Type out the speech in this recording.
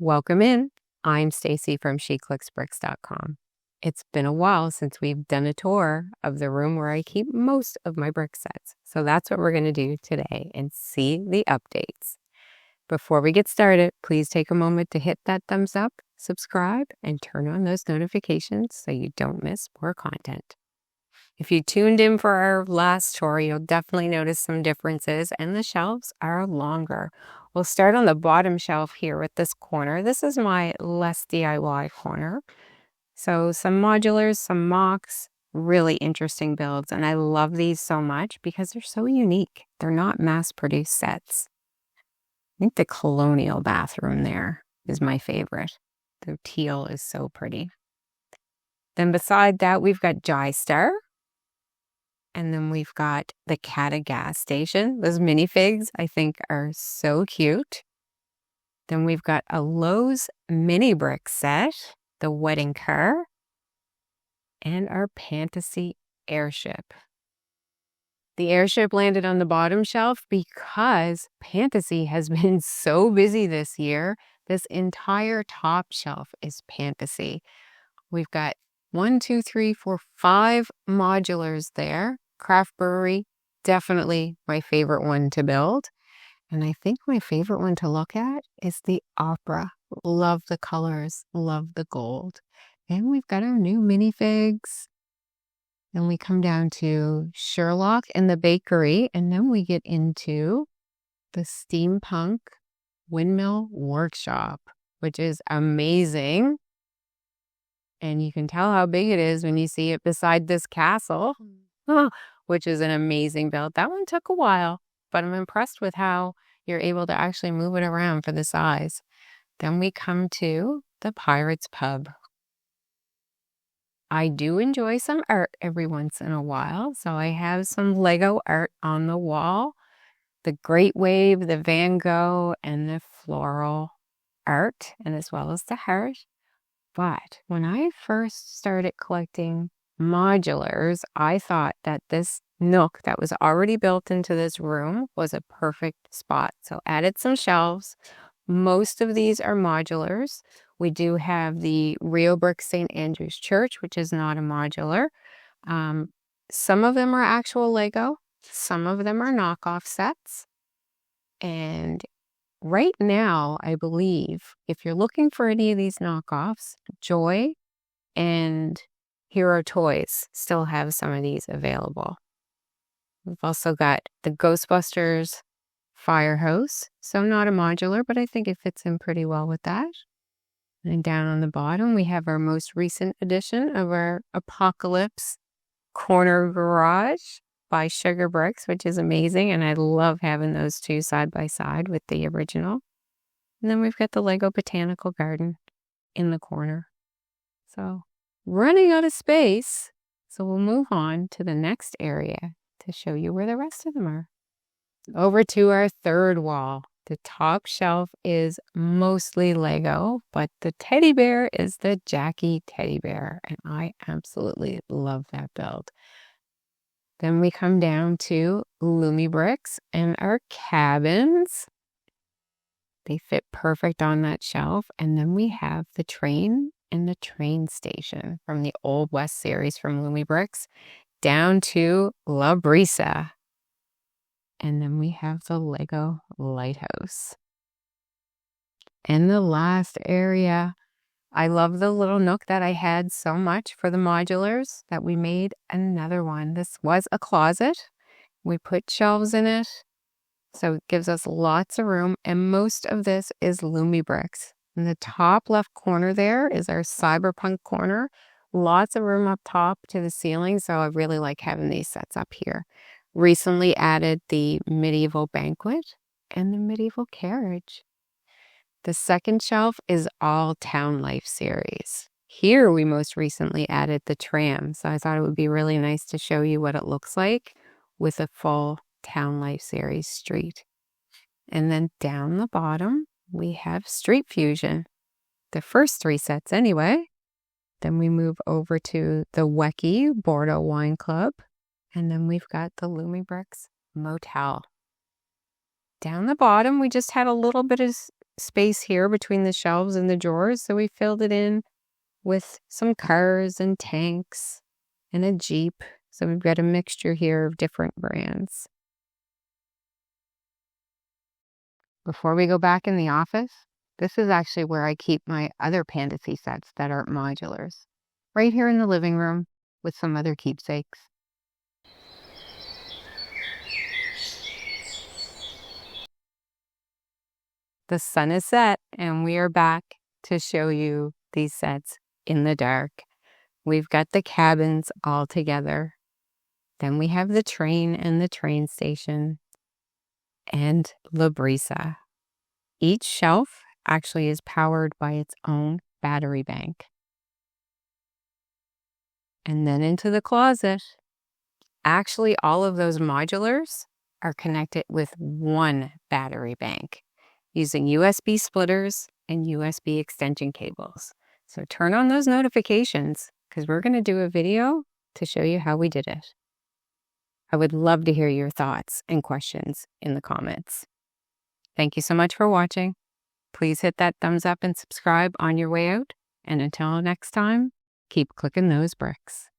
Welcome in. I'm Stacy from SheClicksBricks.com. It's been a while since we've done a tour of the room where I keep most of my brick sets. So that's what we're going to do today and see the updates. Before we get started, please take a moment to hit that thumbs up, subscribe, and turn on those notifications so you don't miss more content. If you tuned in for our last tour, you'll definitely notice some differences, and the shelves are longer. We'll start on the bottom shelf here with this corner. This is my less DIY corner. So some modulars, some mocks, really interesting builds, and I love these so much because they're so unique. They're not mass-produced sets. I think the colonial bathroom there is my favorite. The teal is so pretty. Then beside that, we've got J-Star. And then we've got the Cata gas station. Those minifigs, I think, are so cute. Then we've got a Lowe's mini brick set, the wedding car, and our fantasy airship. The airship landed on the bottom shelf because Fantasy has been so busy this year. This entire top shelf is Fantasy. We've got 5 modulars there. Craft Brewery, definitely my favorite one to build. And I think my favorite one to look at is the Opera. Love the colors, love the gold. And we've got our new minifigs. Then we come down to Sherlock and the Bakery. And then we get into the Steampunk Windmill Workshop, which is amazing. And you can tell how big it is when you see it beside this castle, which is an amazing build. That one took a while, but I'm impressed with how you're able to actually move it around for the size. Then we come to the Pirates Pub. I do enjoy some art every once in a while, so I have some Lego art on the wall. The Great Wave, the Van Gogh, and the floral art, and as well as the heart. But when I first started collecting modulars, I thought that this nook that was already built into this room was a perfect spot. So added some shelves. Most of these are modulars. We do have the Rio Brick St. Andrew's Church, which is not a modular. Some of them are actual Lego. Some of them are knockoff sets. And right now, I believe, if you're looking for any of these knockoffs, Joy and Hero Toys still have some of these available. We've also got the Ghostbusters Firehouse. So not a modular, but I think it fits in pretty well with that. And down on the bottom, we have our most recent edition of our Apocalypse Corner Garage by SheClicksBricks, which is amazing, and I love having those two side by side with the original. And then we've got the Lego Botanical Garden in the corner. So running out of space, so we'll move on to the next area to show you where the rest of them are. Over to our third wall. The top shelf is mostly Lego, but the teddy bear is the Jackie teddy bear, and I absolutely love that build. Then we come down to Lumibricks and our cabins. They fit perfect on that shelf. And then we have the train and the train station from the Old West series from Lumibricks down to La Brisa. And then we have the Lego Lighthouse. And the last area, I love the little nook that I had so much for the modulars that we made another one. This was a closet. We put shelves in it, so it gives us lots of room. And most of this is Lumibricks. In the top left corner there is our Cyberpunk corner. Lots of room up top to the ceiling, so I really like having these sets up here. Recently added the Medieval Banquet and the Medieval Carriage. The second shelf is all Town Life series. Here we most recently added the tram, so I thought it would be really nice to show you what it looks like with a full Town Life series street. And then down the bottom, we have Street Fusion. The first 3 sets anyway. Then we move over to the Wecky Bordeaux Wine Club. And then we've got the Lumibricks Motel. Down the bottom, we just had a little bit of space here between the shelves and the drawers, so we filled it in with some cars and tanks and a Jeep. So we've got a mixture here of different brands. Before we go back in the office, this is actually where I keep my other fantasy sets that aren't modulars. Right here in the living room with some other keepsakes. The sun is set and we are back to show you these sets in the dark. We've got the cabins all together. Then we have the train and the train station and La Brisa. Each shelf actually is powered by its own battery bank. And then into the closet. Actually, all of those modulars are connected with one battery bank using USB splitters and USB extension cables. So turn on those notifications because we're going to do a video to show you how we did it. I would love to hear your thoughts and questions in the comments. Thank you so much for watching. Please hit that thumbs up and subscribe on your way out. And until next time, keep clicking those bricks.